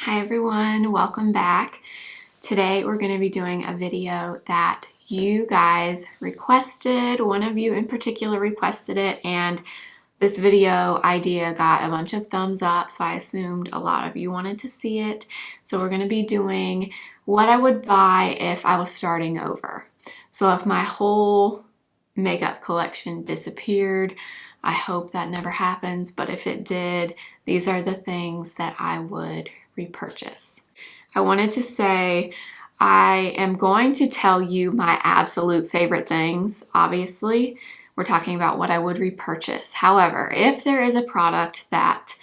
Hi everyone, welcome back. Today we're going to be doing a video that you guys requested. One of you in particular requested it, and this video idea got a bunch of thumbs up, so I assumed a lot of you wanted to see it. So we're going to be doing what I would buy if I was starting over. So if my whole makeup collection disappeared, I hope that never happens, but if it did, these are the things that I would repurchase. I wanted to say I am going to tell you my absolute favorite things. Obviously, we're talking about what I would repurchase. However, if there is a product that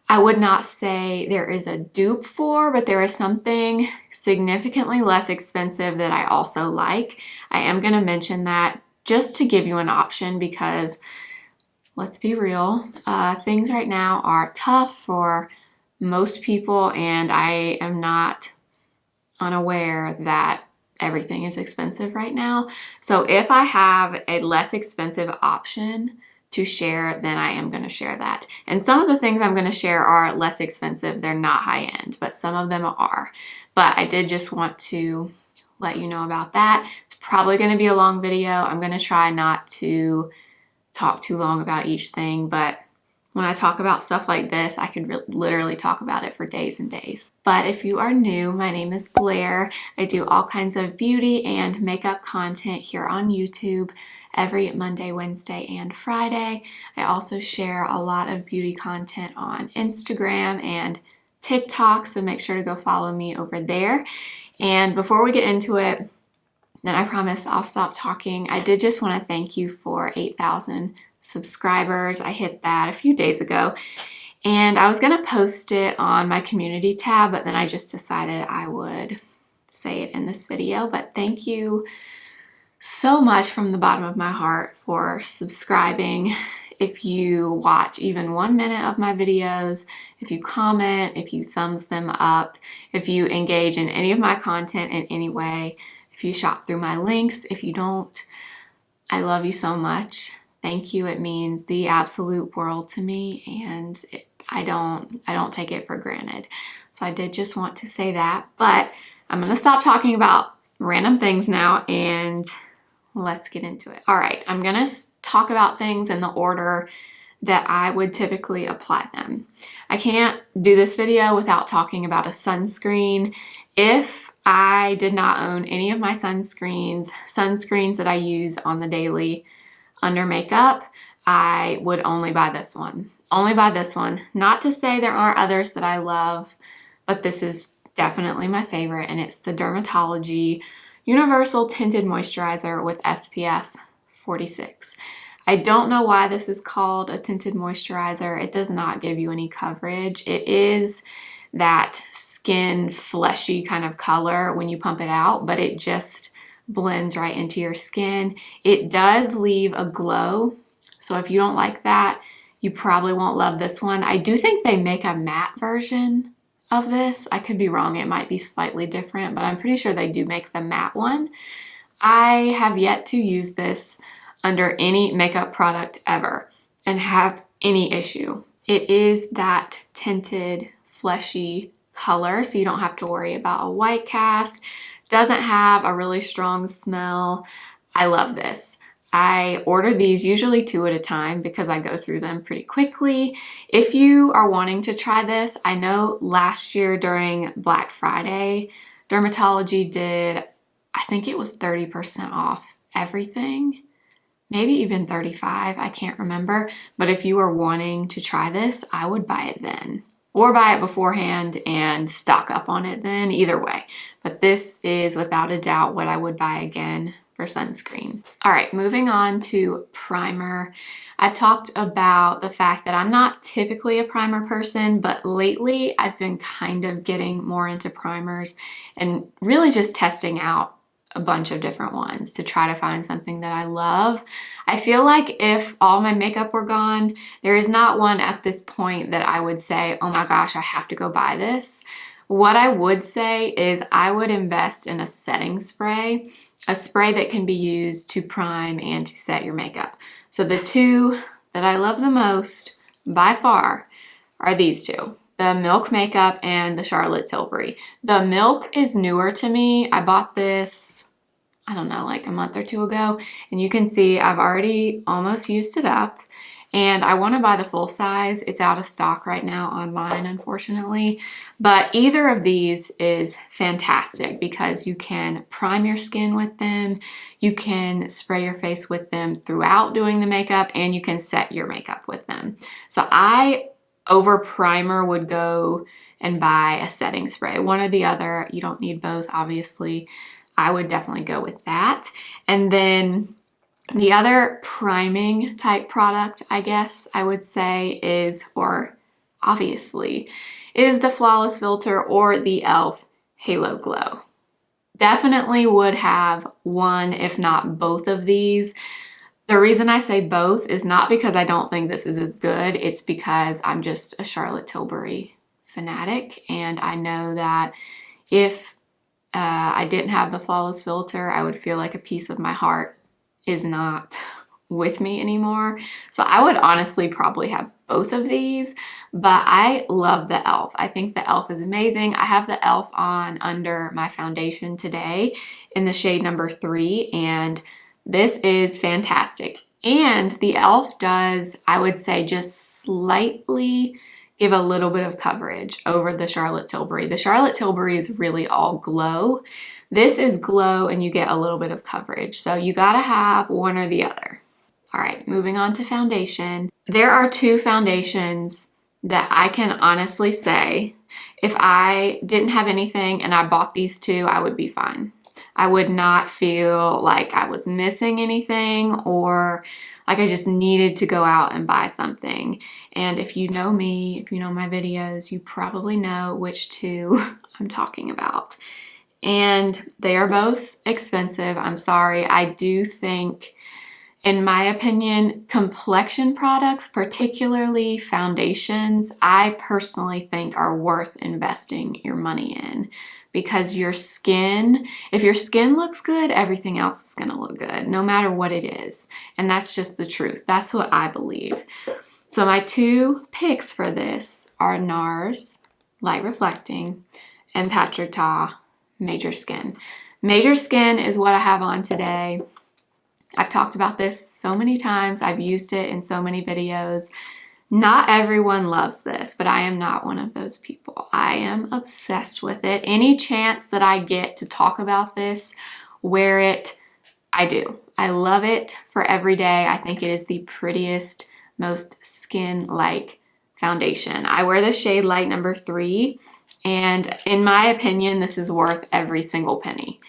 I would not say there is a dupe for, but there is something significantly less expensive that I also like, I am going to mention that just to give you an option, because let's be real, things right now are tough for most people, and I am not unaware that everything is expensive right now. So if I have a less expensive option to share, then I am going to share that. And some of the things I'm going to share are less expensive. They're not high end, but some of them are. But I did just want to let you know about that. It's probably going to be a long video. I'm going to try not to talk too long about each thing, but when I talk about stuff like this, I could literally talk about it for days and days. But if you are new, my name is Blair. I do all kinds of beauty and makeup content here on YouTube every Monday, Wednesday, and Friday. I also share a lot of beauty content on Instagram and TikTok, so make sure to go follow me over there. And before we get into it, then I promise I'll stop talking. I did just want to thank you for 8,000 subscribers. I hit that a few days ago, and I was going to post it on my community tab, but then I just decided I would say it in this video. But thank you so much from the bottom of my heart for subscribing. If you watch even 1 minute of my videos, if you comment, if you thumbs them up, if you engage in any of my content in any way, if you shop through my links, if you don't, I love you so much. Thank you. It means the absolute world to me, and I don't take it for granted. So I did just want to say that, but I'm going to stop talking about random things now and let's get into it. All right, I'm going to talk about things in the order that I would typically apply them. I can't do this video without talking about a sunscreen. If I did not own any of my sunscreens that I use on the daily under makeup, I would only buy this one. Only buy this one. Not to say there aren't others that I love, but this is definitely my favorite, and it's the Dermatology Universal Tinted Moisturizer with SPF 46. I don't know why this is called a tinted moisturizer. It does not give you any coverage. It is that skin fleshy kind of color when you pump it out, but it just blends right into your skin. It does leave a glow, so if you don't like that, you probably won't love this one. I do think they make a matte version of this. I could be wrong. It might be slightly different, but I'm pretty sure they do make the matte one. I have yet to use this under any makeup product ever and have any issue. It is that tinted fleshy color, so you don't have to worry about a white cast. Doesn't have a really strong smell. I love this. I order these usually 2 at a time because I go through them pretty quickly. If you are wanting to try this, I know last year during Black Friday, Dermatology did, I think it was 30% off everything. Maybe even 35, I can't remember. But if you are wanting to try this, I would buy it then. Or buy it beforehand and stock up on it then, either way. But this is without a doubt what I would buy again for sunscreen. All right, moving on to primer. I've talked about the fact that I'm not typically a primer person, but lately I've been kind of getting more into primers and really just testing out a bunch of different ones to try to find something that I love. I feel like if all my makeup were gone, there is not one at this point that I would say, oh my gosh, I have to go buy this. What I would say is I would invest in a setting spray, a spray that can be used to prime and to set your makeup. So the two that I love the most by far are these two. the Milk Makeup and the Charlotte Tilbury. The Milk is newer to me. I bought this, I don't know, like a month or two ago, and you can see I've already almost used it up. And I want to buy the full size. It's out of stock right now online, unfortunately. But either of these is fantastic because you can prime your skin with them, you can spray your face with them throughout doing the makeup, and you can set your makeup with them. So I, over primer, would go and buy a setting spray. One or the other. You don't need both, obviously. I would definitely go with that. And then the other priming type product, I guess I would say is, or obviously, is the Flawless Filter or the e.l.f. Halo Glow. Definitely would have one, if not both of these. The reason I say both is not because I don't think this is as good. It's because I'm just a Charlotte Tilbury fanatic, and I know that if I didn't have the Flawless Filter, I would feel like a piece of my heart is not with me anymore. So I would honestly probably have both of these, but I love the e.l.f. I think the e.l.f. is amazing. I have the e.l.f. on under my foundation today in the shade number 3, and this is fantastic. And the e.l.f. does, I would say, just slightly give a little bit of coverage over the Charlotte Tilbury. The Charlotte Tilbury is really all glow. This is glow and you get a little bit of coverage. So you gotta have one or the other. All right, moving on to foundation. There are 2 foundations that I can honestly say, if I didn't have anything and I bought these 2, I would be fine. I would not feel like I was missing anything or like I just needed to go out and buy something. And if you know me, if you know my videos, you probably know which 2 I'm talking about. And they are both expensive. I'm sorry. I do think, in my opinion, complexion products, particularly foundations, I personally think are worth investing your money in, because your skin, if your skin looks good, everything else is going to look good, no matter what it is. And that's just the truth. That's what I believe. So my 2 picks for this are NARS Light Reflecting and Patrick Ta Major Skin. Major Skin is what I have on today. I've talked about this so many times. I've used it in so many videos. Not everyone loves this, but I am not one of those people. I am obsessed with it. Any chance that I get to talk about this, wear it, I do. I love it for every day. I think it is the prettiest, most skin-like foundation. I wear the shade light number 3. And in my opinion, this is worth every single penny.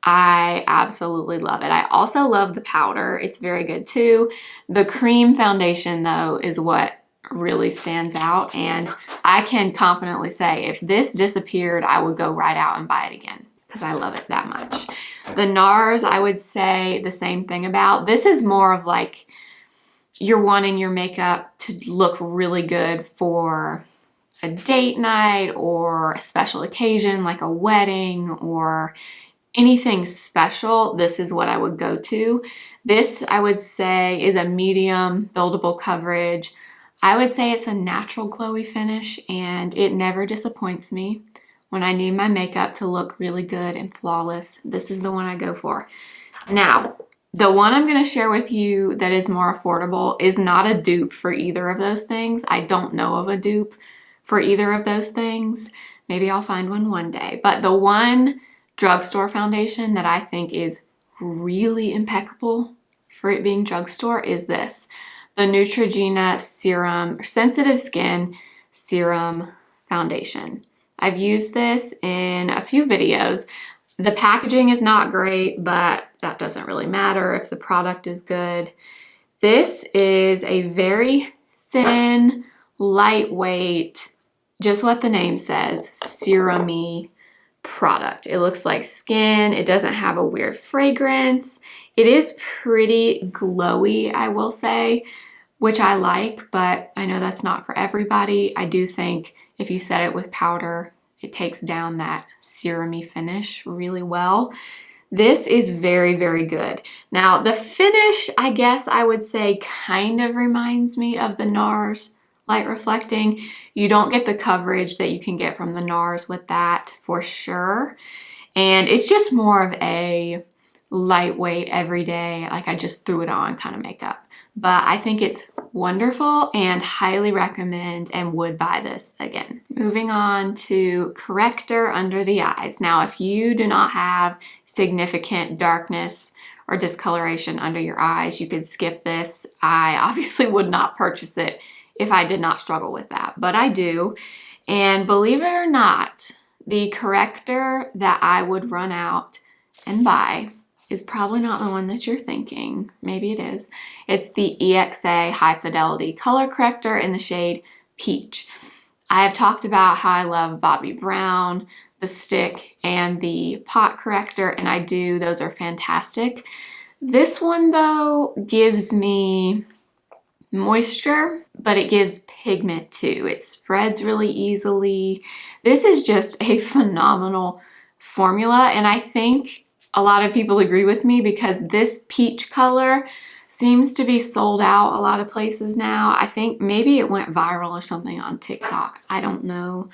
I absolutely love it. I also love the powder. It's very good too. The cream foundation though is what really stands out. And I can confidently say if this disappeared, I would go right out and buy it again because I love it that much. The NARS, I would say the same thing about. This is more of like you're wanting your makeup to look really good for a date night or a special occasion like a wedding or anything special. This is what I would go to. This, I would say, is a medium buildable coverage. I would say it's a natural glowy finish, and it never disappoints me. When I need my makeup to look really good and flawless, this is the one I go for. Now, the one I'm going to share with you that is more affordable is not a dupe for either of those things. I don't know of a dupe for either of those things. Maybe I'll find one day. But the one drugstore foundation that I think is really impeccable for it being drugstore is this. The Neutrogena Serum Sensitive Skin Serum Foundation. I've used this in a few videos. The packaging is not great, but that doesn't really matter if the product is good. This is a very thin, lightweight, just what the name says, serum-y product. It looks like skin. It doesn't have a weird fragrance. It is pretty glowy, I will say, which I like, but I know that's not for everybody. I do think if you set it with powder, it takes down that serum-y finish really well. This is very, very good. Now, the finish, I guess I would say, kind of reminds me of the NARS light reflecting. You don't get the coverage that you can get from the NARS with that for sure. And it's just more of a lightweight, everyday, like I just threw it on kind of makeup. But I think it's wonderful and highly recommend and would buy this again. Moving on to Corrector under the eyes. Now, if you do not have significant darkness or discoloration under your eyes, you could skip this. I obviously would not purchase it if I did not struggle with that, but I do. And believe it or not, the Corrector that I would run out and buy is probably not the one that you're thinking. Maybe it is. It's the EXA High Fidelity Color Corrector in the shade Peach. I have talked about how I love Bobbi Brown, the stick, and the pot corrector, and I do. Those are fantastic. This one, though, gives me moisture, but it gives pigment too. It spreads really easily. This is just a phenomenal formula, and I think a lot of people agree with me because this peach color seems to be sold out a lot of places now. I think maybe it went viral or something on TikTok. I don't know.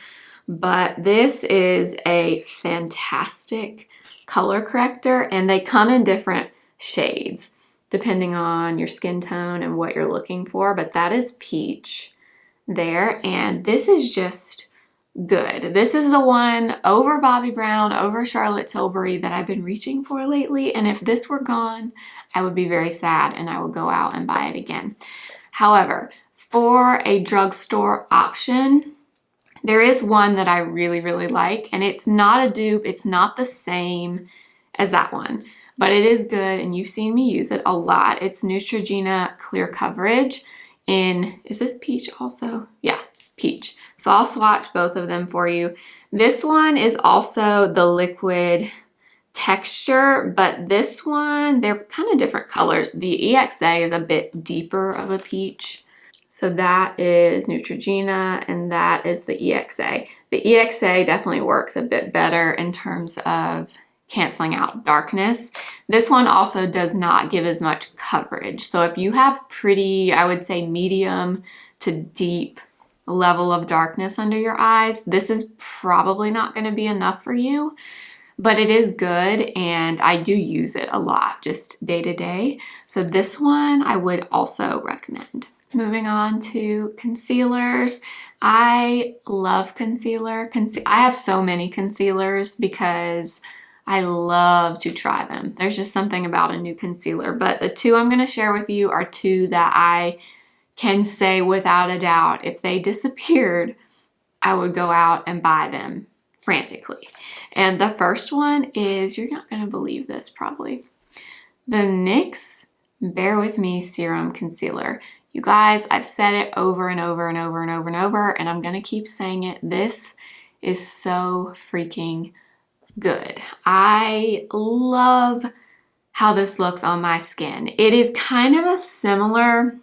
But this is a fantastic color corrector, and they come in different shades depending on your skin tone and what you're looking for. But that is peach there, and this is just good. This is the one over Bobbi Brown, over Charlotte Tilbury that I've been reaching for lately. And if this were gone, I would be very sad and I would go out and buy it again. However, for a drugstore option, there is one that I really, really like, and it's not a dupe. It's not the same as that one, but it is good, and you've seen me use it a lot. It's Neutrogena Clear Coverage in, is this peach also? Yeah, peach. So I'll swatch both of them for you. This one is also the liquid texture, but this one, they're kind of different colors. The EXA is a bit deeper of a peach. So that is Neutrogena, and that is the EXA. The EXA definitely works a bit better in terms of canceling out darkness. This one also does not give as much coverage. So if you have pretty, I would say medium to deep level of darkness under your eyes, this is probably not going to be enough for you, but it is good, and I do use it a lot just day to day. So this one I would also recommend. Moving on to concealers. I love concealer. I have so many concealers because I love to try them. There's just something about a new concealer, but the two I'm going to share with you are two that I can say without a doubt, if they disappeared, I would go out and buy them frantically. And the first one is, you're not going to believe this probably, the NYX Bear With Me Serum Concealer. You guys, I've said it over and over and over and over and over, and I'm going to keep saying it. This is so freaking good. I love how this looks on my skin. It is kind of a similar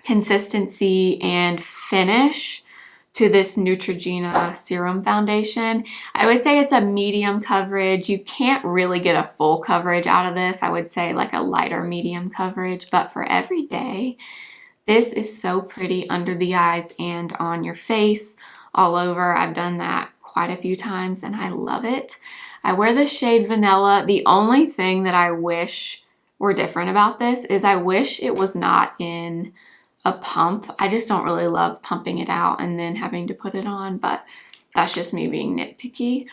consistency and finish to this Neutrogena Serum Foundation. I would say it's a medium coverage. You can't really get a full coverage out of this. I would say like a lighter medium coverage, but for every day, this is so pretty under the eyes and on your face, all over. I've done that quite a few times and I love it. I wear the shade Vanilla. The only thing that I wish were different about this is I wish it was not in a pump. I just don't really love pumping it out and then having to put it on, but that's just me being nitpicky.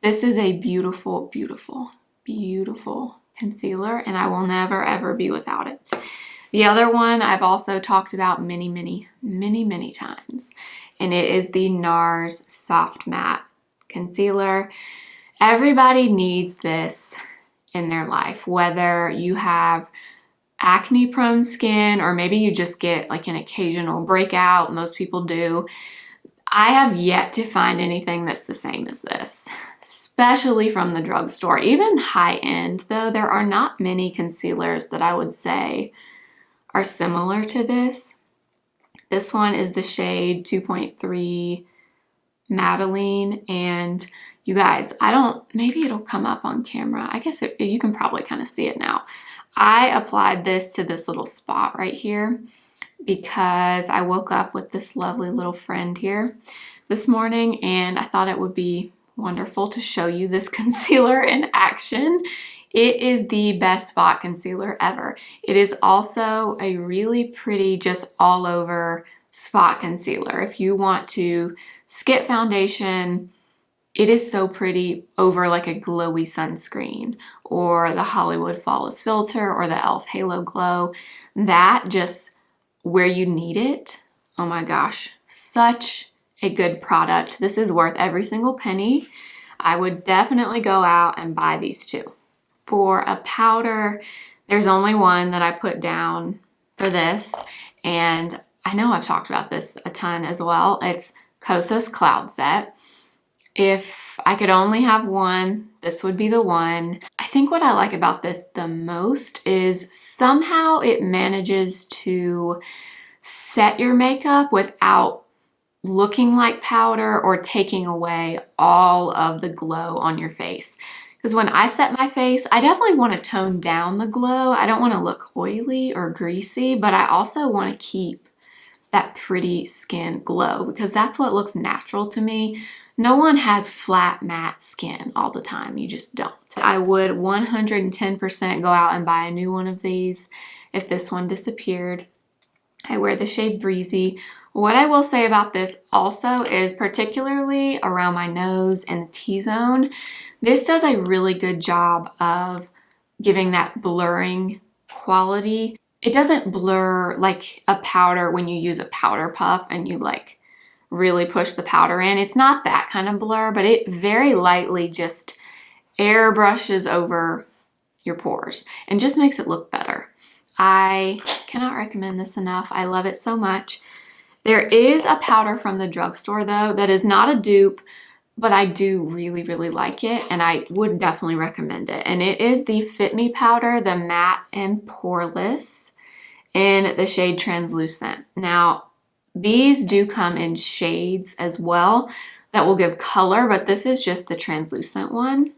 This is a beautiful, beautiful, beautiful concealer, and I will never ever be without it. The other one I've also talked about many, many, many, many times, and it is the NARS Soft Matte Concealer. Everybody needs this in their life, whether you have acne prone skin or maybe you just get like an occasional breakout. Most people do. I have yet to find anything that's the same as this, especially from the drugstore. Even high end though, there are not many concealers that I would say are similar to this. This one is the shade 2.3 Madeleine, and you guys, maybe it'll come up on camera. I guess you can probably kind of see it now. I applied this to this little spot right here. because I woke up with this lovely little friend here this morning and I thought it would be wonderful to show you this concealer in action. It is the best spot concealer ever. It is also a really pretty, just all over spot concealer. If you want to skip foundation, it is so pretty over like a glowy sunscreen or the Hollywood Flawless Filter or the e.l.f. Halo Glow. That just where you need it. Oh my gosh, such a good product. This is worth every single penny. I would definitely go out and buy these two. For a powder, there's only one that I put down for this, and I know I've talked about this a ton as well. It's Kosas Cloud Set. If I could only have one, this would be the one. I think what I like about this the most is somehow it manages to set your makeup without looking like powder or taking away all of the glow on your face. Because when I set my face, I definitely want to tone down the glow. I don't want to look oily or greasy, but I also want to keep that pretty skin glow because that's what looks natural to me. No one has flat, matte skin all the time. You just don't. I would 110% go out and buy a new one of these if this one disappeared. I wear the shade Breezy. What I will say about this also is particularly around my nose and the T-zone, this does a really good job of giving that blurring quality. It doesn't blur like a powder when you use a powder puff and you like really push the powder in. It's not that kind of blur, but it very lightly just airbrushes over your pores and just makes it look better. I cannot recommend this enough. I love it so much. There is a powder from the drugstore though that is not a dupe, but I do really, really like it and I would definitely recommend it. And it is the Fit Me powder, the matte and poreless in the shade Translucent. Now, these do come in shades as well that will give color, but this is just the translucent one.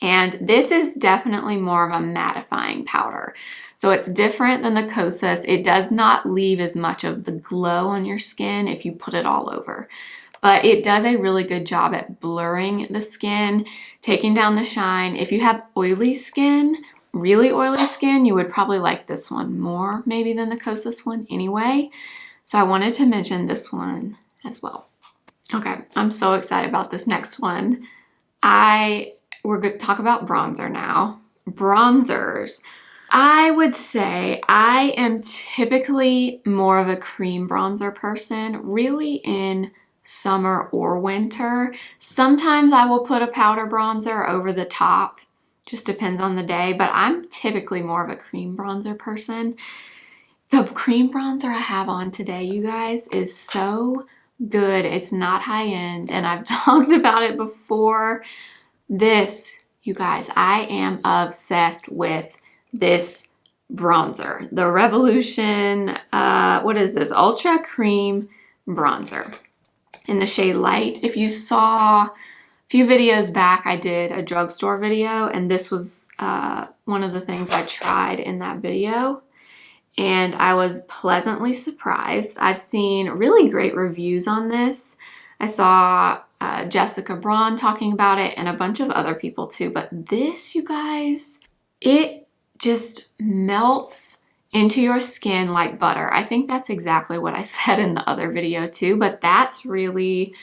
And this is definitely more of a mattifying powder. So it's different than the Kosas. It does not leave as much of the glow on your skin if you put it all over. But it does a really good job at blurring the skin, taking down the shine. If you have oily skin, really oily skin, you would probably like this one more maybe than the Kosas one anyway. So I wanted to mention this one as well. Okay, I'm so excited about this next one. We're going to talk about bronzer now. Bronzers. I would say I am typically more of a cream bronzer person, really in summer or winter. Sometimes I will put a powder bronzer over the top, just depends on the day, but I'm typically more of a cream bronzer person. The cream bronzer I have on today, you guys, is so good. It's not high end, and I've talked about it before. This, you guys, I am obsessed with this bronzer. The Revolution, what is this? Ultra Cream Bronzer in the shade Light. If you saw a few videos back, I did a drugstore video, and this was one of the things I tried in that video. And I was pleasantly surprised. I've seen really great reviews on this. I saw Jessica Braun talking about it and a bunch of other people too. But this, you guys, it just melts into your skin like butter. I think that's exactly what I said in the other video too, but that's really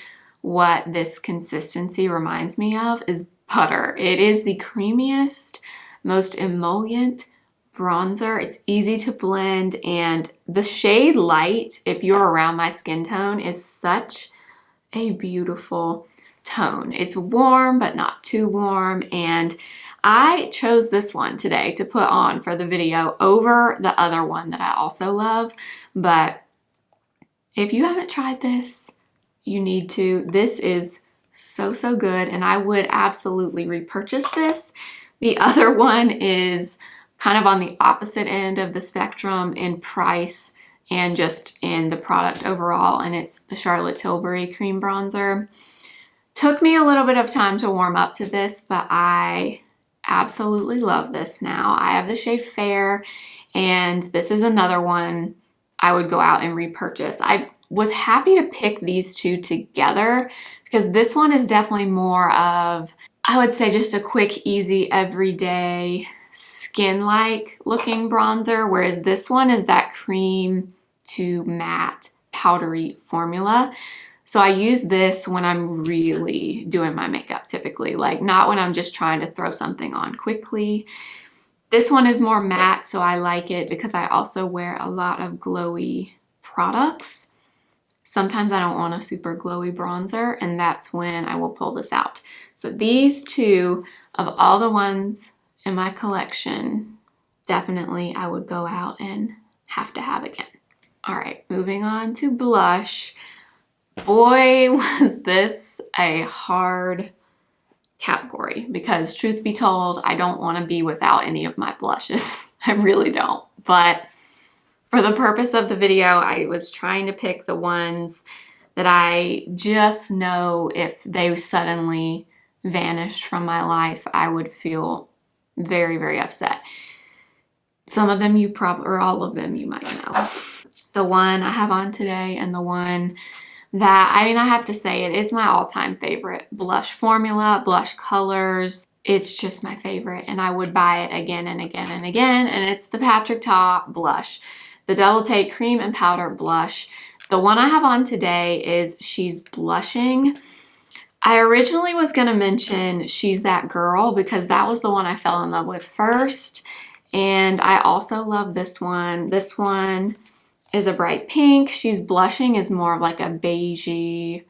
what this consistency reminds me of, is butter. It is the creamiest, most emollient bronzer. It's easy to blend, and the shade Light, if you're around my skin tone, is such a beautiful tone. It's warm but not too warm, and I chose this one today to put on for the video over the other one that I also love. But if you haven't tried this, you need to. This is so, so good, and I would absolutely repurchase this. The other one is kind of on the opposite end of the spectrum in price and just in the product overall, and it's the Charlotte Tilbury Cream Bronzer. Took me a little bit of time to warm up to this, but I absolutely love this now. I have the shade Fair, and this is another one I would go out and repurchase. I was happy to pick these two together because this one is definitely more of, I would say, just a quick, easy, everyday, skin-like looking bronzer, whereas this one is that cream to matte powdery formula. So I use this when I'm really doing my makeup typically, like not when I'm just trying to throw something on quickly. This one is more matte, so I like it because I also wear a lot of glowy products. Sometimes I don't want a super glowy bronzer, and that's when I will pull this out. So these two, of all the ones in my collection, definitely I would go out and have to have again. All right, moving on to blush. Boy, was this a hard category because truth be told, I don't want to be without any of my blushes. I really don't. But for the purpose of the video, I was trying to pick the ones that I just know if they suddenly vanished from my life, I would feel very, very upset. Some of them you probably, or all of them you might know. The one I have on today and the one that, I mean, I have to say it is my all-time favorite blush formula, blush colors. It's just my favorite and I would buy it again and again and again. And it's the Patrick Ta blush, the Double Take Cream and Powder Blush. The one I have on today is She's Blushing. I originally was going to mention She's That Girl because that was the one I fell in love with first. And I also love this one. This one is a bright pink. She's Blushing is more of like a beigey,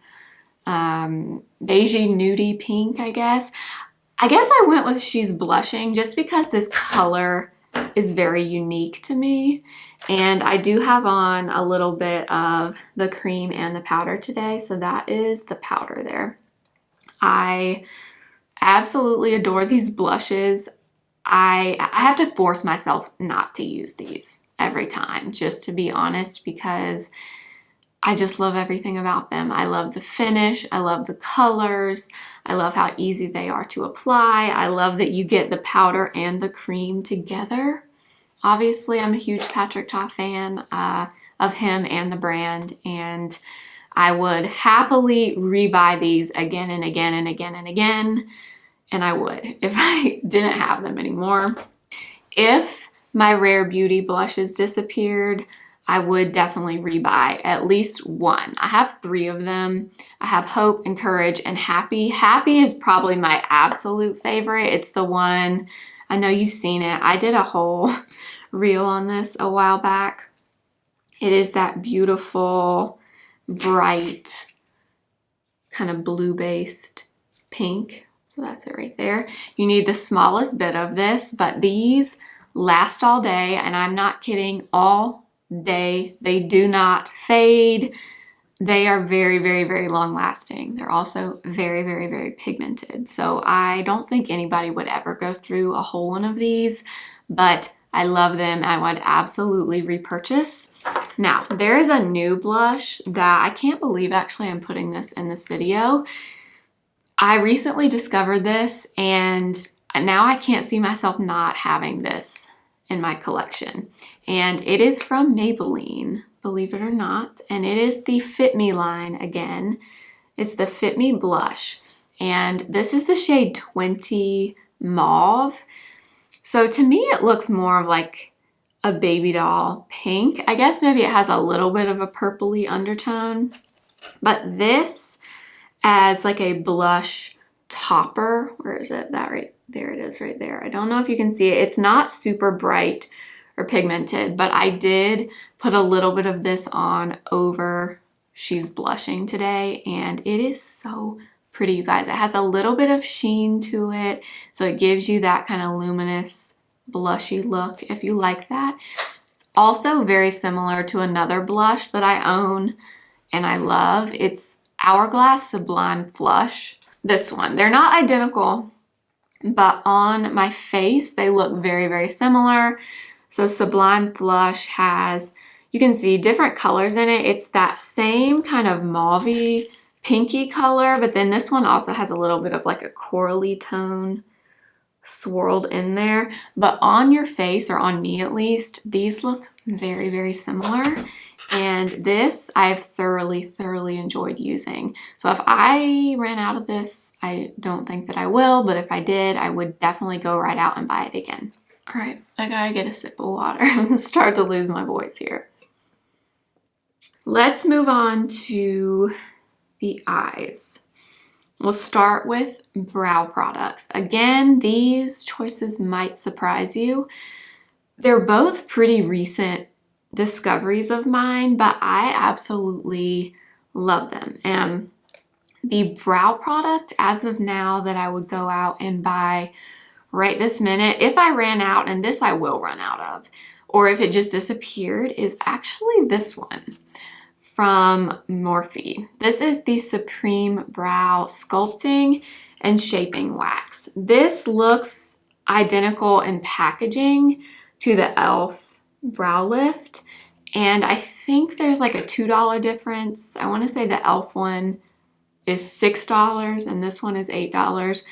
nudie pink, I guess. I guess I went with She's Blushing just because this color is very unique to me. And I do have on a little bit of the cream and the powder today. So that is the powder there. I absolutely adore these blushes. I have to force myself not to use these every time, just to be honest, because I just love everything about them. I love the finish. I love the colors. I love how easy they are to apply. I love that you get the powder and the cream together. Obviously, I'm a huge Patrick Ta fan of him and the brand, and I would happily rebuy these again and again and again and again, and I would if I didn't have them anymore. If my Rare Beauty blushes disappeared, I would definitely rebuy at least one. I have 3 of them. I have Hope and Courage and Happy. Happy is probably my absolute favorite. It's the one, I know you've seen it. I did a whole reel on this a while back. It is that beautiful, bright, kind of blue-based pink. So that's it right there. You need the smallest bit of this, but these last all day, and I'm not kidding, all day. They do not fade. They are very, very, very long lasting. They're also very, very, very pigmented. So I don't think anybody would ever go through a whole one of these, but I love them. I would absolutely repurchase. Now, there is a new blush that I can't believe actually I'm putting this in this video. I recently discovered this and now I can't see myself not having this in my collection. And it is from Maybelline, believe it or not. And it is the Fit Me line again. It's the Fit Me blush. And this is the shade 20 Mauve. So to me, it looks more of like a baby doll pink. I guess maybe it has a little bit of a purpley undertone. But this as like a blush topper, where is it? That right there it is right there. I don't know if you can see it. It's not super bright or pigmented, but I did put a little bit of this on over She's Blushing today, and it is so pretty, you guys. It has a little bit of sheen to it, so it gives you that kind of luminous, blushy look if you like that. It's also very similar to another blush that I own and I love. It's Hourglass Sublime Flush. This one. They're not identical, but on my face, they look very, very similar. So Sublime Flush has, you can see different colors in it. It's that same kind of mauve-y, pinky color, but then this one also has a little bit of like a corally tone swirled in there. But on your face, or on me at least, these look very, very similar. And this I've thoroughly enjoyed using. So if I ran out of this, I don't think that I will, but if I did, I would definitely go right out and buy it again. All right, I gotta get a sip of water. I'm starting to lose my voice here. Let's move on to the eyes. We'll start with brow products. Again, these choices might surprise you. They're both pretty recent discoveries of mine, but I absolutely love them. And the brow product as of now that I would go out and buy right this minute, if I ran out, and this I will run out of, or if it just disappeared, is actually this one from Morphe. This is the Supreme Brow Sculpting and Shaping Wax. This looks identical in packaging to the e.l.f. Brow Lift, and I think there's like a $2 difference. I want to say the e.l.f. one is $6 and this one is $8.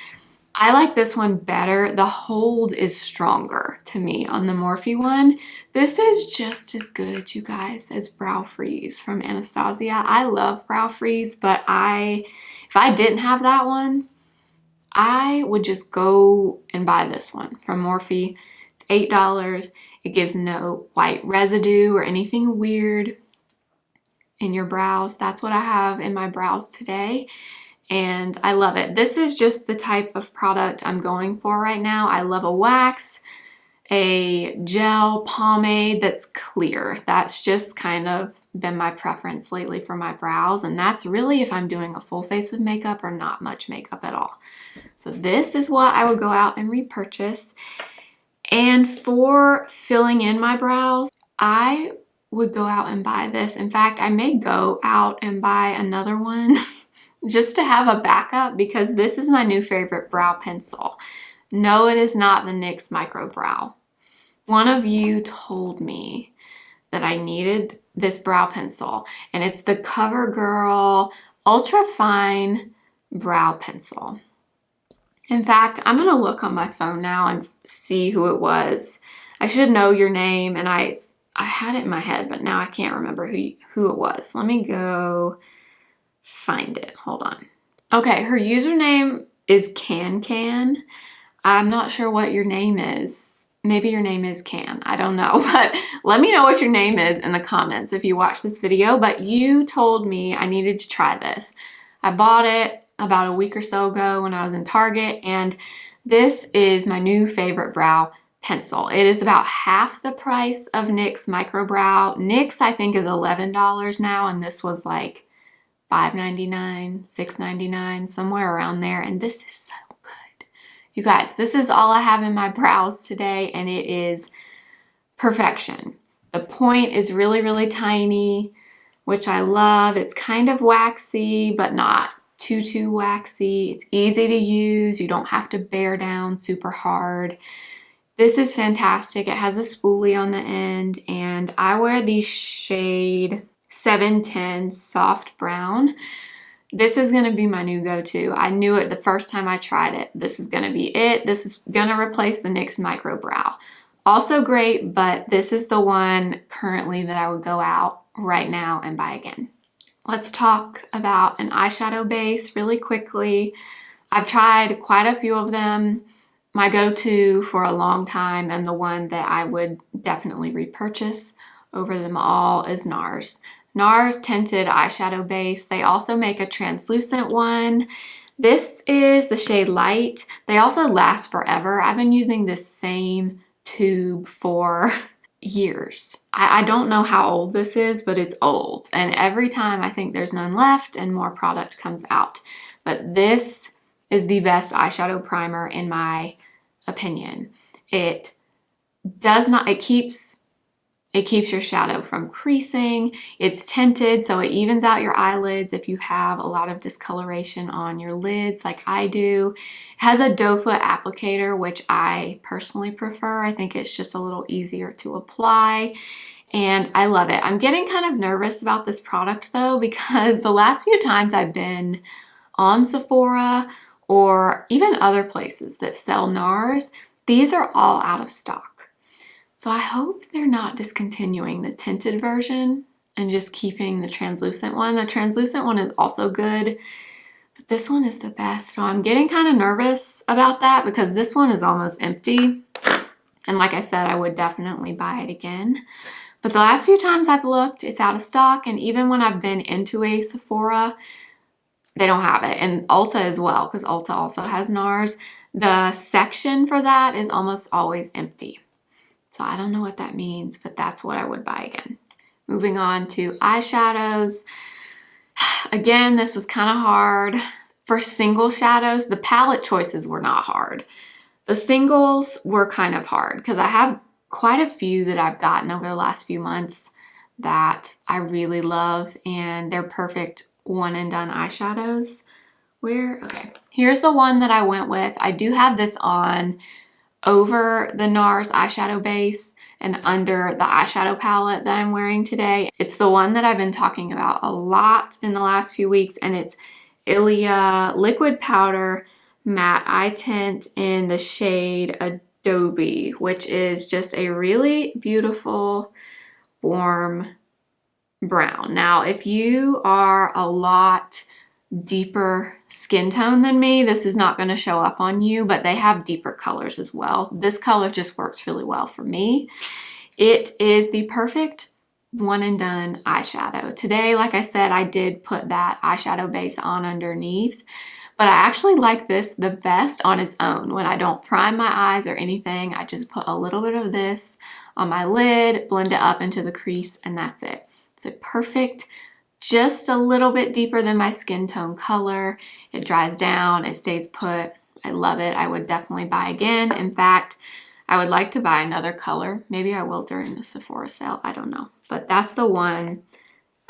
I like this one better. The hold is stronger to me on the Morphe one. This is just as good, you guys, as Brow Freeze from Anastasia. I love Brow Freeze, but if I didn't have that one, I would just go and buy this one from Morphe. It's $8. It gives no white residue or anything weird in your brows. That's what I have in my brows today, and I love it. This is just the type of product I'm going for right now. I love a wax, a gel pomade that's clear. That's just kind of been my preference lately for my brows, and that's really if I'm doing a full face of makeup or not much makeup at all. So this is what I would go out and repurchase. And for filling in my brows, I would go out and buy this. In fact, I may go out and buy another one just to have a backup, because this is my new favorite brow pencil. No, it is not the NYX Micro Brow. One of you told me that I needed this brow pencil, and it's the CoverGirl Ultra Fine Brow Pencil. In fact, I'm gonna look on my phone now and see who it was. I should know your name, and I had it in my head, but now I can't remember who it was. Let me go find it. Hold on. Okay, her username is CanCan. I'm not sure what your name is. Maybe your name is Can. I don't know, but let me know what your name is in the comments if you watch this video. But you told me I needed to try this. I bought it about a week or so ago when I was in Target, and this is my new favorite brow pencil. It is about half the price of NYX Micro Brow. NYX I think is $11 now, and this was like $5.99, $6.99, somewhere around there, and this is so good. You guys, this is all I have in my brows today, and it is perfection. The point is really tiny, which I love. It's kind of waxy, but not too waxy. It's easy to use. You don't have to bear down super hard. This is fantastic. It has a spoolie on the end, and I wear the shade 710 Soft Brown. This is going to be my new go-to. I knew it the first time I tried it. This is going to be it. This is going to replace the NYX Micro Brow. Also great, but this is the one currently that I would go out right now and buy again. Let's talk about an eyeshadow base really quickly. I've tried quite a few of them. My go-to for a long time, and the one that I would definitely repurchase over them all, is NARS. NARS Tinted Eyeshadow Base. They also make a translucent one. This is the shade Light. They also last forever. I've been using this same tube for years. I don't know how old this is, but it's old. And every time I think there's none left and more product comes out. But this is the best eyeshadow primer in my opinion. It keeps your shadow from creasing. It's tinted, so it evens out your eyelids if you have a lot of discoloration on your lids like I do. It has a doe foot applicator, which I personally prefer. I think it's just a little easier to apply, and I love it. I'm getting kind of nervous about this product though, because the last few times I've been on Sephora or even other places that sell NARS, these are all out of stock. So I hope they're not discontinuing the tinted version and just keeping the translucent one. The translucent one is also good, but this one is the best. So I'm getting kind of nervous about that because this one is almost empty. And like I said, I would definitely buy it again. But the last few times I've looked, it's out of stock. And even when I've been into a Sephora, they don't have it. And Ulta as well, because Ulta also has NARS. The section for that is almost always empty. So I don't know what that means, but that's what I would buy again. Moving on to eyeshadows. Again, this is kind of hard. For single shadows, the palette choices were not hard. The singles were kind of hard because I have quite a few that I've gotten over the last few months that I really love, and they're perfect one and done eyeshadows. Okay, here's the one that I went with. I do have this on over the NARS eyeshadow base and under the eyeshadow palette that I'm wearing today. It's the one that I've been talking about a lot in the last few weeks, and it's Ilia Liquid Powder Matte Eye Tint in the shade Adobe, which is just a really beautiful warm brown. Now, if you are a lot deeper skin tone than me, this is not going to show up on you, but they have deeper colors as well. This color just works really well for me. It is the perfect one and done eyeshadow. Today, like I said, I did put that eyeshadow base on underneath, but I actually like this the best on its own. When I don't prime my eyes or anything, I just put a little bit of this on my lid, blend it up into the crease, and that's it. It's a perfect, just a little bit deeper than my skin tone color. It dries down, it stays put. I love it. I would definitely buy again. In fact, I would like to buy another color. Maybe I will during the Sephora sale. I don't know. But that's the one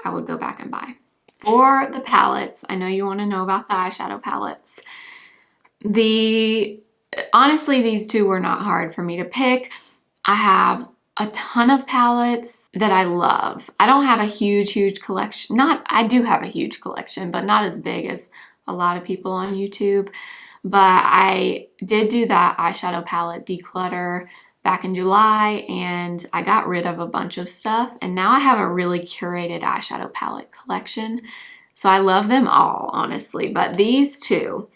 I would go back and buy. For the palettes, I know you want to know about the eyeshadow palettes. Honestly, these two were not hard for me to pick. I have a ton of palettes that I love. I don't have a huge collection. I do have a huge collection, but not as big as a lot of people on YouTube. But I did do that eyeshadow palette declutter back in July, and I got rid of a bunch of stuff, and now I have a really curated eyeshadow palette collection. So I love them all, honestly, but these two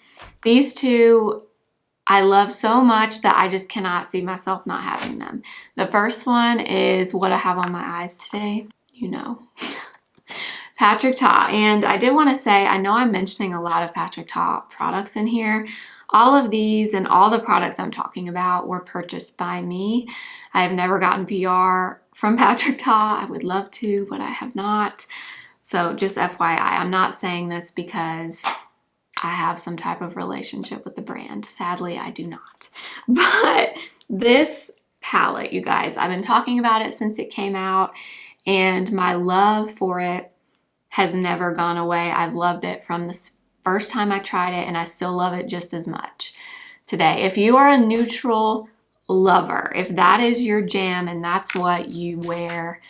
I love so much that I just cannot see myself not having them. The first one is what I have on my eyes today, you know. Patrick Ta. And I did want to say, I know I'm mentioning a lot of Patrick Ta products in here. All of these and all the products I'm talking about were purchased by me. I have never gotten PR from Patrick Ta. I would love to, but I have not. So just FYI, I'm not saying this because I have some type of relationship with the brand. Sadly, I do not. But this palette, you guys, I've been talking about it since it came out, and my love for it has never gone away. I've loved it from the first time I tried it, and I still love it just as much today. If you are a neutral lover, if that is your jam and that's what you wear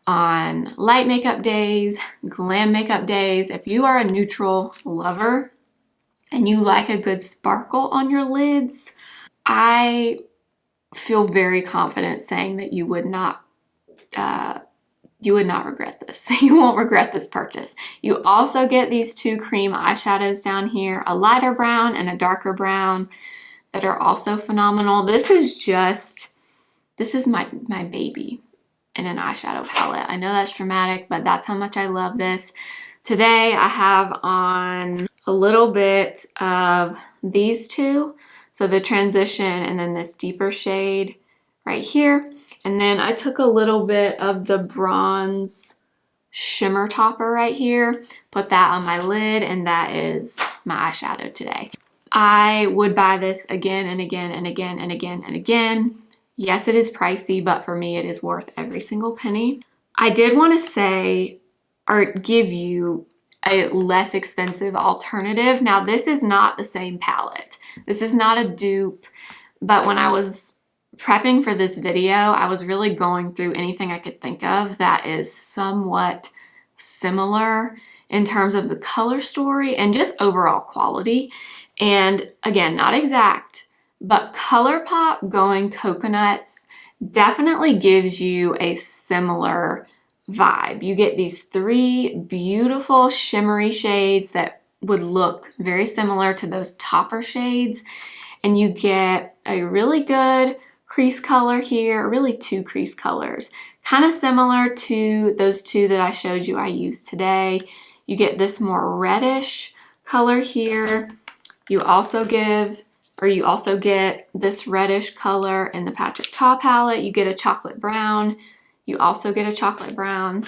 on light makeup days, glam makeup days, if you are a neutral lover and you like a good sparkle on your lids, I feel very confident saying that you would not regret this. You won't regret this purchase. You also get these two cream eyeshadows down here, a lighter brown and a darker brown, that are also phenomenal. This is my baby in an eyeshadow palette. I know that's dramatic, but that's how much I love this. Today I have on a little bit of these two. So the transition and then this deeper shade right here. And then I took a little bit of the bronze shimmer topper right here, put that on my lid, and that is my eyeshadow today. I would buy this again and again and again and again and again. Yes, it is pricey, but for me, it is worth every single penny. I did want to say or give you a less expensive alternative. Now, this is not the same palette. This is not a dupe, but when I was prepping for this video, I was really going through anything I could think of that is somewhat similar in terms of the color story and just overall quality. And again, not exact, but ColourPop going coconuts definitely gives you a similar vibe. You get these 3 beautiful shimmery shades that would look very similar to those topper shades, and you get a really good crease color here, really 2 crease colors, kind of similar to those 2 that I showed you I used today. You get this more reddish color here. You also get this reddish color in the Patrick Ta palette. You get a chocolate brown. You also get a chocolate brown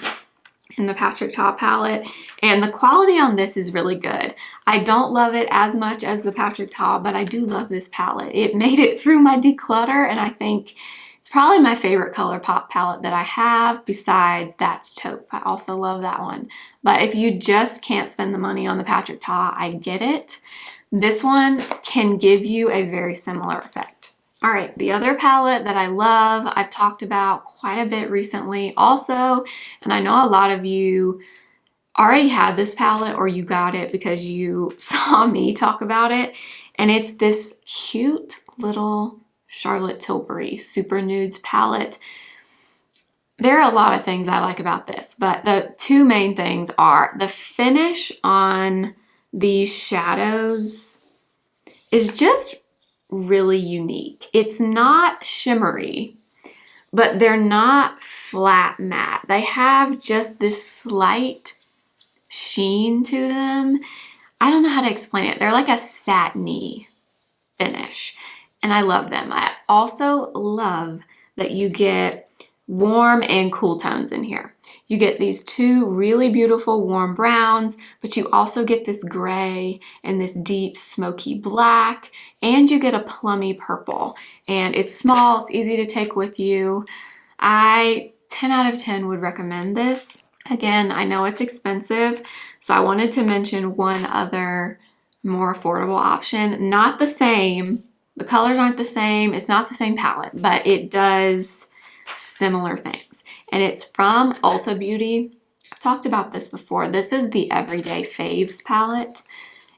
in the Patrick Ta palette, and the quality on this is really good. I don't love it as much as the Patrick Ta, but I do love this palette. It made it through my declutter, and I think it's probably my favorite ColourPop palette that I have, besides That's Taupe. I also love that one. But if you just can't spend the money on the Patrick Ta, I get it. This one can give you a very similar effect. All right, the other palette that I love, I've talked about quite a bit recently also, and I know a lot of you already had this palette or you got it because you saw me talk about it, and it's this cute little Charlotte Tilbury Super Nudes palette. There are a lot of things I like about this, but the 2 main things are the finish on these shadows is just really unique. It's not shimmery, but they're not flat matte. They have just this slight sheen to them. I don't know how to explain it. They're like a satiny finish, and I love them. I also love that you get warm and cool tones in here. You get these 2 really beautiful warm browns, but you also get this gray and this deep smoky black, and you get a plummy purple. And it's small, it's easy to take with you. 10 out of 10 would recommend this. Again, I know it's expensive, so I wanted to mention one other more affordable option. Not the same, the colors aren't the same, it's not the same palette, but it does similar things. And it's from Ulta Beauty. I've talked about this before. This is the Everyday Faves palette,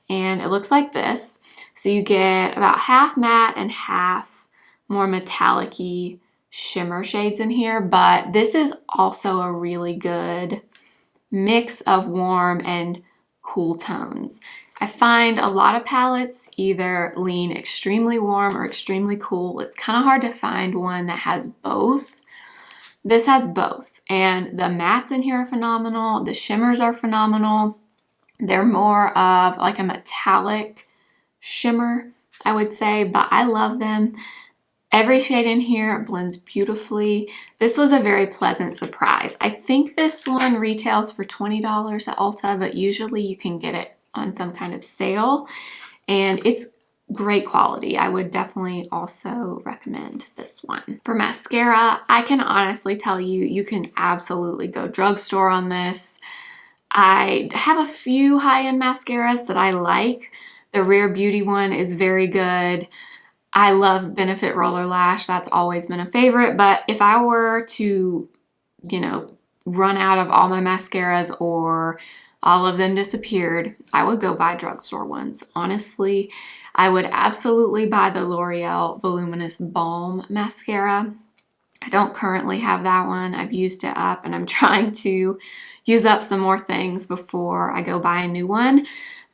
and it looks like this. So you get about half matte and half more metallic-y shimmer shades in here, but this is also a really good mix of warm and cool tones. I find a lot of palettes either lean extremely warm or extremely cool. It's kind of hard to find one that has both. This has both, and the mattes in here are phenomenal. The shimmers are phenomenal. They're more of like a metallic shimmer, I would say, but I love them. Every shade in here blends beautifully. This was a very pleasant surprise. I think this one retails for $20 at Ulta, but usually you can get it on some kind of sale, and it's great quality. I would definitely also recommend this one. For mascara, I can honestly tell you, you can absolutely go drugstore on this. I have a few high-end mascaras that I like. The Rare Beauty one is very good. I love Benefit Roller Lash. That's always been a favorite, but if I were to, run out of all my mascaras or all of them disappeared, I would go buy drugstore ones. Honestly, I would absolutely buy the L'Oreal Voluminous Balm Mascara. I don't currently have that one. I've used it up, and I'm trying to use up some more things before I go buy a new one.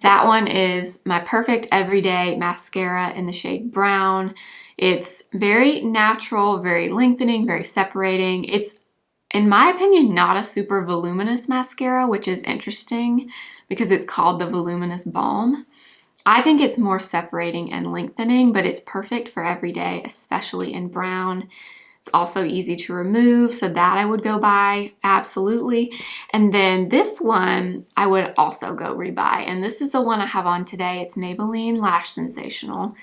That one is my perfect everyday mascara in the shade Brown. It's very natural, very lengthening, very separating. It's, in my opinion, not a super voluminous mascara, which is interesting because it's called the Voluminous Balm. I think it's more separating and lengthening, but it's perfect for every day, especially in brown. It's also easy to remove, so that I would go buy, absolutely. And then this one, I would also go rebuy. And this is the one I have on today. It's Maybelline Lash Sensational.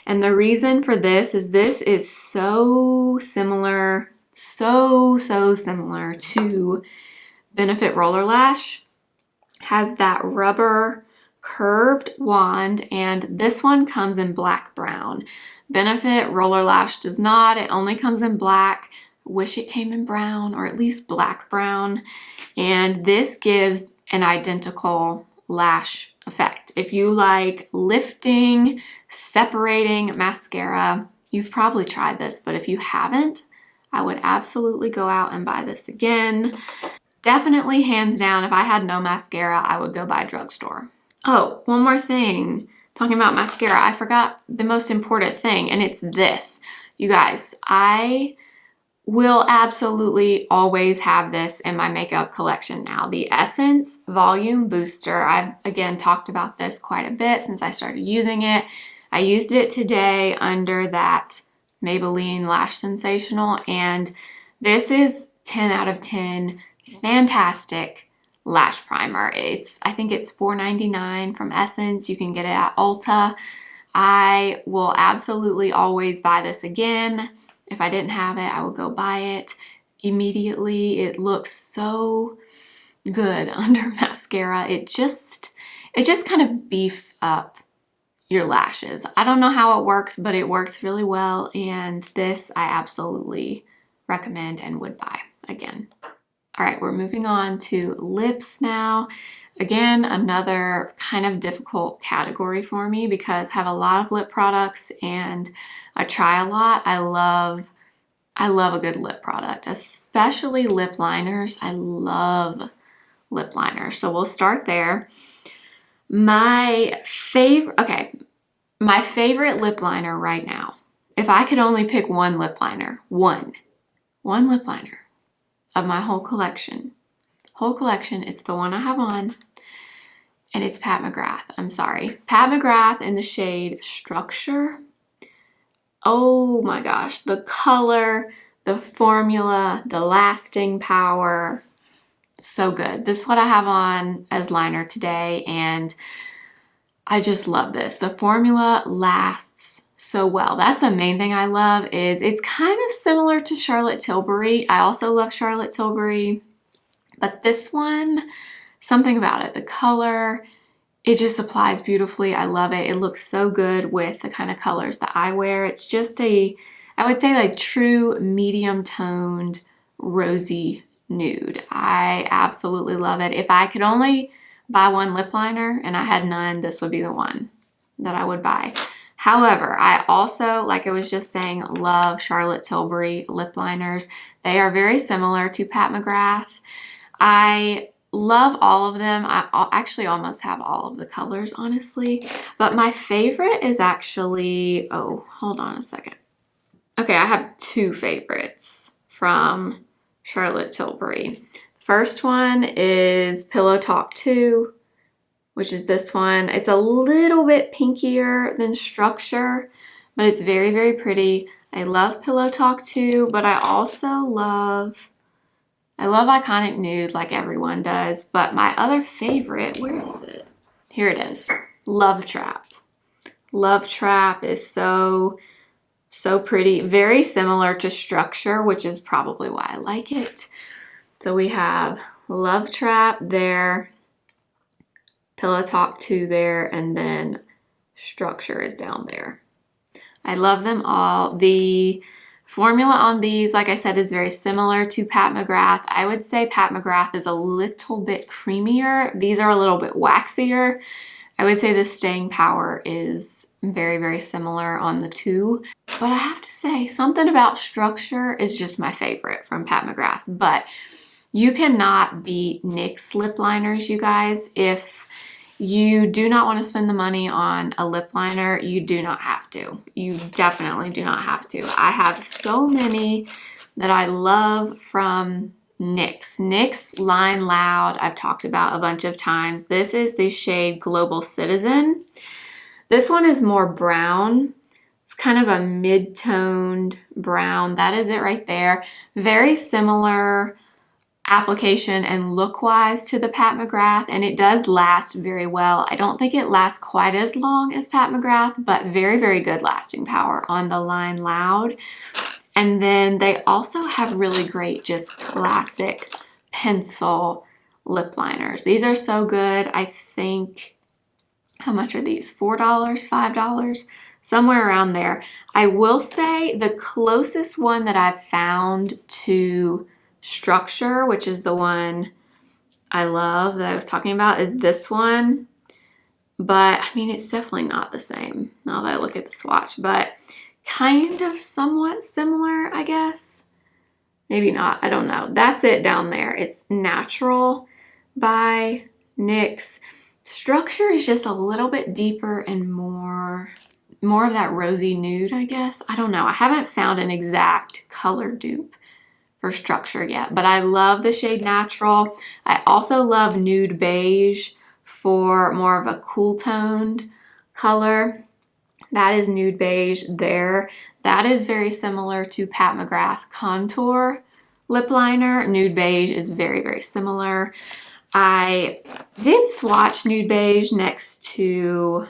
And the reason for this is so similar, so similar to Benefit Roller Lash. Has that rubber curved wand, and this one comes in black brown. Benefit Roller Lash does not. It only comes in black. Wish it came in brown, or at least black brown. And this gives an identical lash effect. If you like lifting, separating mascara, you've probably tried this, but if you haven't, I would absolutely go out and buy this again. Definitely, hands down, if I had no mascara, I would go buy Drugstore. Oh, one more thing. Talking about mascara, I forgot the most important thing, and it's this. You guys, I will absolutely always have this in my makeup collection now. The Essence Volume Booster. I've, again, talked about this quite a bit since I started using it. I used it today under that Maybelline Lash Sensational, and this is 10 out of 10. Fantastic lash primer. I think it's $4.99 from Essence. You can get it at Ulta. I will absolutely always buy this again. If I didn't have it, I would go buy it immediately. It looks so good under mascara. It just kind of beefs up your lashes. I don't know how it works, but it works really well, and this I absolutely recommend and would buy again. All right, we're moving on to lips now. Again, another kind of difficult category for me because I have a lot of lip products and I try a lot. I love a good lip product, especially lip liners. I love lip liners. So we'll start there. My favorite lip liner right now, if I could only pick one lip liner, one lip liner of my whole collection, it's the one I have on, and it's Pat McGrath. I'm sorry. Pat McGrath in the shade Structure. Oh my gosh, the color, the formula, the lasting power, so good. This is what I have on as liner today, and I just love this. The formula lasts so well. That's the main thing I love. Is it's kind of similar to Charlotte Tilbury. I also love Charlotte Tilbury, but this one, something about it, the color, it just applies beautifully. I love it. It looks so good with the kind of colors that I wear. It's just I would say like true medium toned rosy nude. I absolutely love it. If I could only buy one lip liner and I had none, this would be the one that I would buy. However, I also, like I was just saying, love Charlotte Tilbury lip liners. They are very similar to Pat McGrath. I love all of them. I actually almost have all of the colors, honestly. But my favorite is actually, oh, hold on a second. Okay, I have two favorites from Charlotte Tilbury. First one is Pillow Talk 2, which is this one. It's a little bit pinkier than Structure, but it's very, very pretty. I love Pillow Talk 2, but I also love Iconic Nude like everyone does. But my other favorite, where is it? Here it is. Love Trap. Love Trap is so pretty. Very similar to Structure, which is probably why I like it. So we have Love Trap there, Pillow Talk 2 there, and then Structure is down there. I love them all. The formula on these, like I said, is very similar to Pat McGrath. I would say Pat McGrath is a little bit creamier. These are a little bit waxier. I would say the staying power is very, very similar on the two. But I have to say, something about Structure is just my favorite from Pat McGrath. But you cannot beat NYX lip liners, you guys. If you do not want to spend the money on a lip liner, you do not have to. You definitely do not have to. I have so many that I love from NYX. NYX Line Loud, I've talked about a bunch of times. This is the shade Global Citizen. This one is more brown. It's kind of a mid-toned brown. That is it right there. Very similar application and look-wise to the Pat McGrath, and it does last very well. I don't think it lasts quite as long as Pat McGrath, but very, very good lasting power on the Line Loud. And then they also have really great just classic pencil lip liners. These are so good. I think, how much are these? $4, $5? Somewhere around there. I will say the closest one that I've found to Structure, which is the one I love that I was talking about, is this one. But I mean, it's definitely not the same now that I look at the swatch, but kind of somewhat similar, I guess. Maybe not, I don't know. That's it down there. It's Natural by NYX. Structure is just a little bit deeper and more of that rosy nude, I guess. I don't know. I haven't found an exact color dupe for Structure yet, but I love the shade Natural. I also love Nude Beige for more of a cool toned color. That is Nude Beige there. That is very similar to Pat McGrath Contour Lip Liner. Nude Beige is very, very similar. I did swatch Nude Beige next to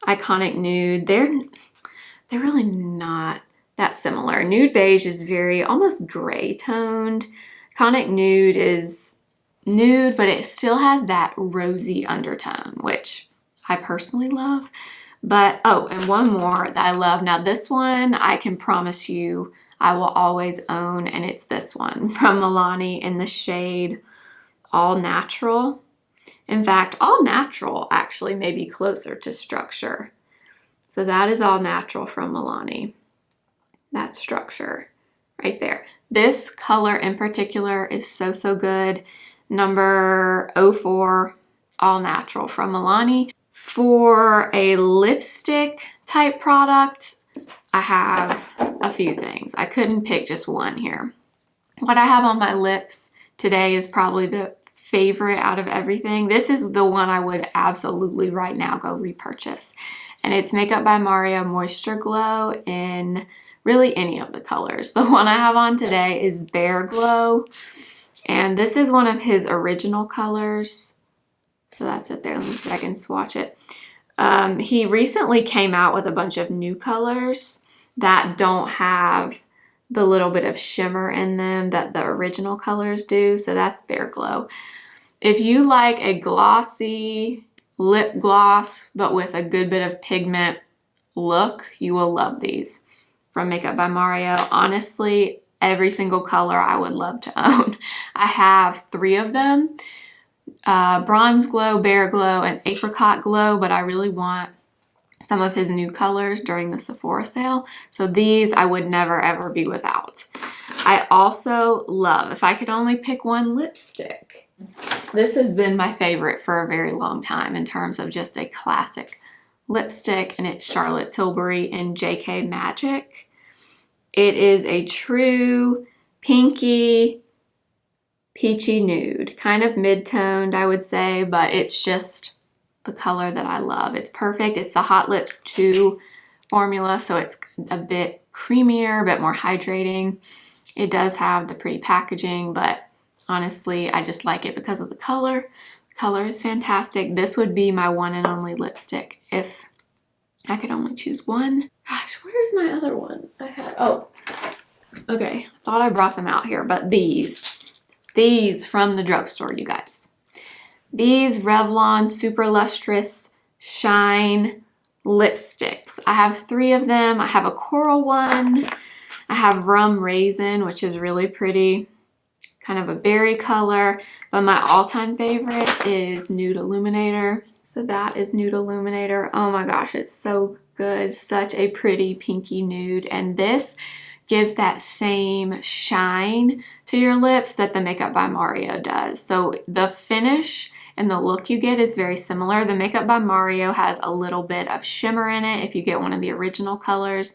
Iconic Nude. They're really not that similar. Nude Beige is very almost gray toned. Iconic Nude is nude, but it still has that rosy undertone, which I personally love. But, oh, and one more that I love. Now this one, I can promise you I will always own, and it's this one from Milani in the shade All Natural. In fact, All Natural actually may be closer to Structure. So that is All Natural from Milani. That's Structure right there. This color in particular is so, so good. Number 04, All Natural from Milani. For a lipstick type product, I have a few things. I couldn't pick just one here. What I have on my lips today is probably the favorite out of everything. This is the one I would absolutely right now go repurchase. And it's Makeup by Mario Moisture Glow in really any of the colors. The one I have on today is Bare Glow. And this is one of his original colors. So that's it there. Let me see if I can swatch it. He recently came out with a bunch of new colors that don't have the little bit of shimmer in them that the original colors do. So that's Bare Glow. If you like a glossy lip gloss, but with a good bit of pigment look, you will love these from Makeup by Mario. Honestly, every single color I would love to own. I have 3 of them. Bronze Glow, Bare Glow, and Apricot Glow, but I really want some of his new colors during the Sephora sale. So these I would never ever be without. I also love, if I could only pick one lipstick, this has been my favorite for a very long time in terms of just a classic lipstick, and it's Charlotte Tilbury in JK Magic. It is a true pinky peachy nude, kind of mid-toned I would say, but it's just the color that I love. It's perfect. It's the Hot Lips 2 formula, so it's a bit creamier, a bit more hydrating. It does have the pretty packaging, but honestly, I just like it because of the color. The color is fantastic. This would be my one and only lipstick if I could only choose one. Gosh, where's my other one? I had, oh, okay. Thought I brought them out here, but these from the drugstore, you guys. These Revlon Super Lustrous Shine lipsticks. I have 3 of them. I have a coral one. I have Rum Raisin, which is really pretty, kind of a berry color. But my all-time favorite is Nude Illuminator. So that is Nude Illuminator. Oh my gosh, it's so good. Such a pretty pinky nude. And this gives that same shine to your lips that the Makeup by Mario does. So the finish and the look you get is very similar. The Makeup by Mario has a little bit of shimmer in it if you get one of the original colors.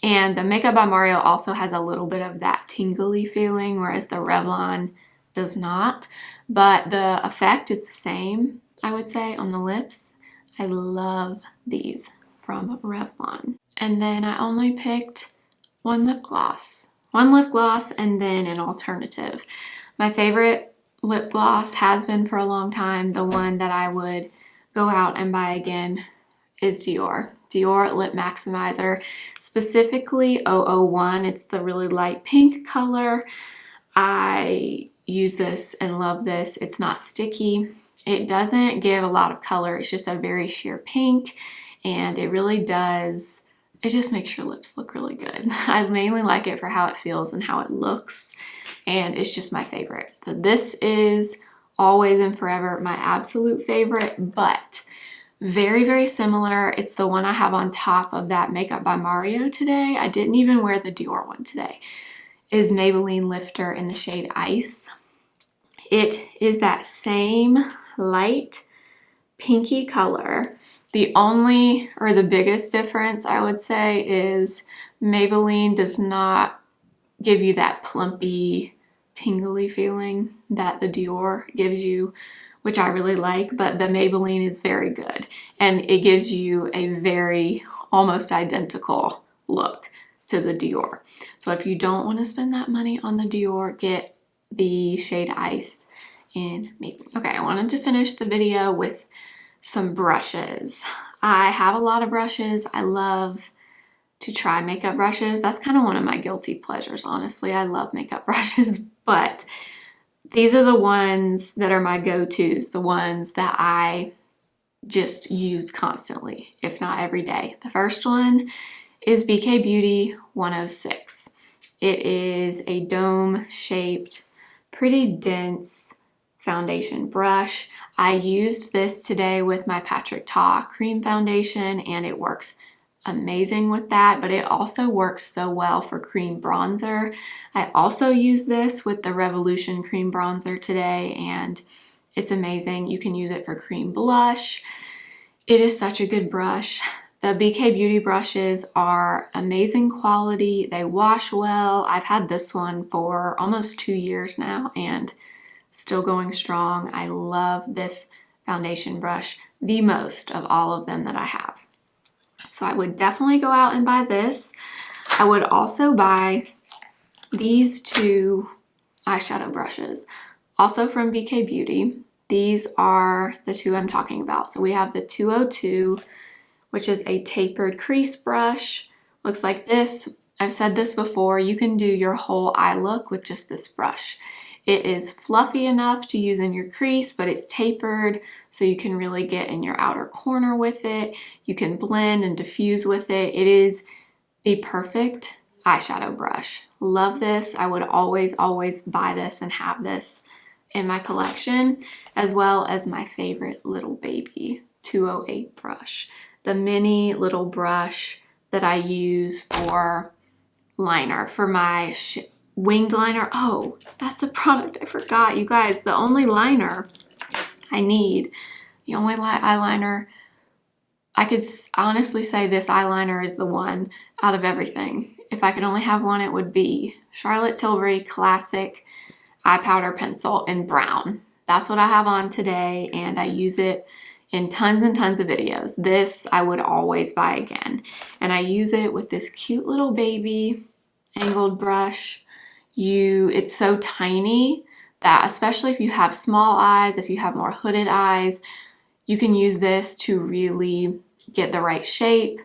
And the Makeup by Mario also has a little bit of that tingly feeling, whereas the Revlon does not. But the effect is the same, I would say, on the lips. I love these from Revlon. And then I only picked one lip gloss. One lip gloss and then an alternative. My favorite lip gloss has been for a long time. The one that I would go out and buy again is Dior. Dior Lip Maximizer, specifically 001. It's the really light pink color. I use this and love this. It's not sticky. It doesn't give a lot of color. It's just a very sheer pink, and it really does, it just makes your lips look really good. I mainly like it for how it feels and how it looks, and it's just my favorite. So this is always and forever my absolute favorite, but very, very similar. It's the one I have on top of that Makeup by Mario today. I didn't even wear the Dior one today. is Maybelline Lifter in the shade Ice. It is that same light pinky color. The only, or the biggest difference I would say, is Maybelline does not give you that plumpy, tingly feeling that the Dior gives you, which I really like, but the Maybelline is very good. And it gives you a very almost identical look to the Dior. So if you don't want to spend that money on the Dior, get the shade Ice in Maybelline. Okay, I wanted to finish the video with some brushes. I have a lot of brushes. I love to try makeup brushes. That's kind of one of my guilty pleasures, honestly. I love makeup brushes, but these are the ones that are my go-tos, the ones that I just use constantly, if not every day. The first one is BK Beauty 106. It is a dome-shaped, pretty dense foundation brush. I used this today with my Patrick Ta cream foundation, and it works amazing with that, but it also works so well for cream bronzer. I also use this with the Revolution cream bronzer today, and it's amazing. You can use it for cream blush. It is such a good brush. The BK Beauty brushes are amazing quality. They wash well. I've had this one for almost 2 years now and still going strong. I love this foundation brush the most of all of them that I have. So I would definitely go out and buy this. I would also buy these two eyeshadow brushes, also from BK Beauty. These are the two I'm talking about. So we have the 202, which is a tapered crease brush. Looks like this. I've said this before, you can do your whole eye look with just this brush. It is fluffy enough to use in your crease, but it's tapered, so you can really get in your outer corner with it. You can blend and diffuse with it. It is the perfect eyeshadow brush. Love this. I would always buy this and have this in my collection, as well as my favorite little baby 208 brush. The mini little brush that I use for liner, for my winged liner. Oh, that's a product I forgot, you guys. The only liner I need, the only eyeliner, I could honestly say this eyeliner is the one out of everything. If I could only have one, it would be Charlotte Tilbury Classic Eye Powder Pencil in brown. That's what I have on today, and I use it in tons and tons of videos. This I would always buy again. And I use it with this cute little baby angled brush. It's so tiny that, especially if you have small eyes, if you have more hooded eyes, you can use this to really get the right shape,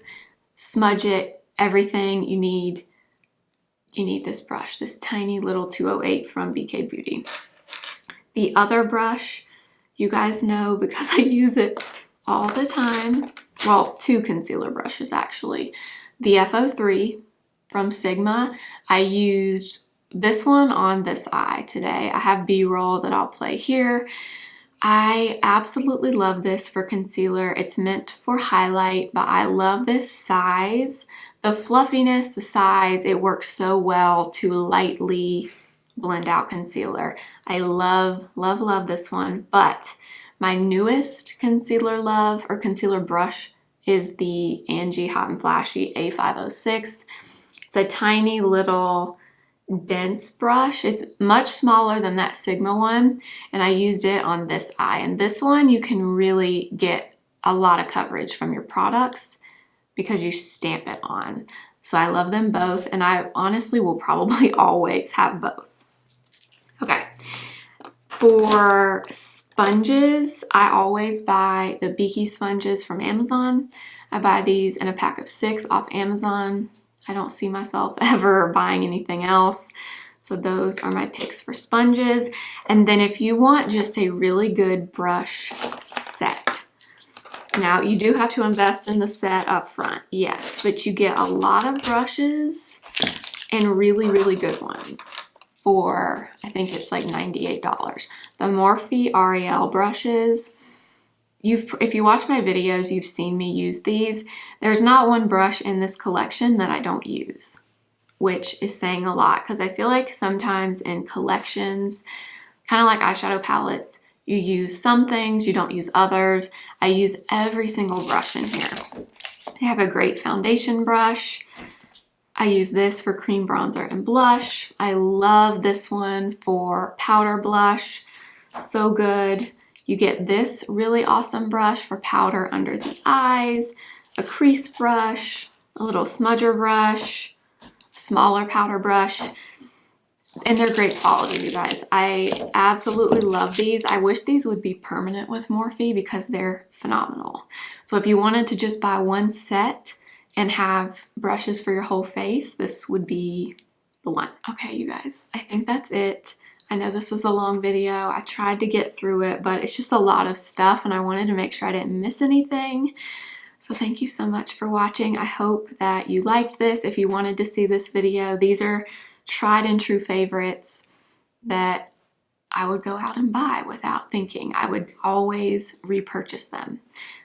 smudge it, everything you need. You need this brush, this tiny little 208 from BK Beauty. The other brush, you guys know because I use it all the time. Well, two concealer brushes actually. The F03 from Sigma. I used this one on this eye today. I have B-roll that I'll play here. I absolutely love this for concealer. It's meant for highlight, but I love this size. The fluffiness, the size, it works so well to lightly blend out concealer. I love, love, love this one, but my newest concealer love or concealer brush is the Angie Hot and Flashy A506. It's a tiny little dense brush. It's much smaller than that Sigma one, and I used it on this eye. And this one, you can really get a lot of coverage from your products because you stamp it on. So I love them both, and I honestly will probably always have both. Okay, for sponges, I always buy the Beaky sponges from Amazon. I buy these in a pack of 6 off Amazon. I don't see myself ever buying anything else. So those are my picks for sponges. And then if you want just a really good brush set, now you do have to invest in the set up front, yes, but you get a lot of brushes and really, really good ones for, I think it's like $98. The Morphe Ariel brushes, if you watch my videos, you've seen me use these. There's not one brush in this collection that I don't use. which is saying a lot because I feel like sometimes in collections, kind of like eyeshadow palettes, you use some things, you don't use others. I use every single brush in here. They have a great foundation brush. I use this for cream bronzer and blush. I love this one for powder blush. So good. You get this really awesome brush for powder under the eyes, a crease brush, a little smudger brush, smaller powder brush. And they're great quality, you guys. I absolutely love these. I wish these would be permanent with Morphe because they're phenomenal. So if you wanted to just buy one set and have brushes for your whole face, this would be the one. Okay, you guys, I think that's it. I know this is a long video. I tried to get through it, but it's just a lot of stuff and I wanted to make sure I didn't miss anything. So thank you so much for watching. I hope that you liked this. If you wanted to see this video, these are tried and true favorites that I would go out and buy without thinking. I would always repurchase them.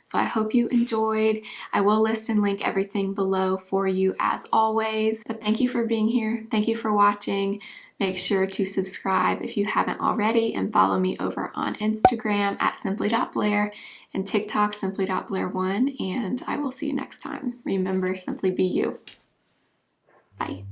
So I hope you enjoyed. I will list and link everything below for you as always. But thank you for being here. Thank you for watching. Make sure to subscribe if you haven't already and follow me over on Instagram at simply.blair and TikTok simply.blair1, and I will see you next time. Remember, simply be you. Bye.